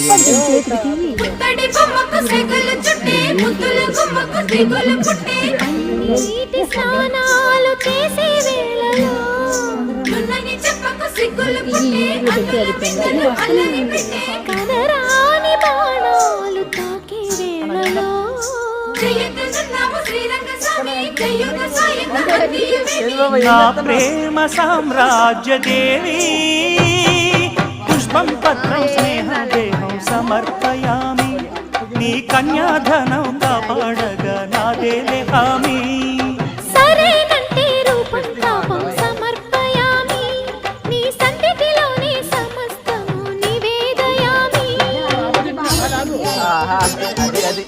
పుట్టడి బొమ్మకు సెగలు చుట్టే ముద్దుల గుమ్మకు దిగులు పుట్టే నీటి స్నానాలు చేసే వేళలో నున్నని చెప్పకు సిగ్గులు పుట్టే అల్లని పిట్టలు అల్లని పిట్టే కనరాని బాణాలు తాకే వేళలో జయతున్నాము శ్రీరంగ స్వామి జయుగ సాయుగ నా ప్రేమ సామ్రాజ్య దేవి పుష్పం పత్రం స్నేహం దేహం సమర్పయామి నీ కన్యాధనం కాపాడగా నాదేలే హామీ సరేనంటే రూపం తాపం సమర్పయామి నీ సన్నిధిలోనే సమస్తము నివేదయామి అది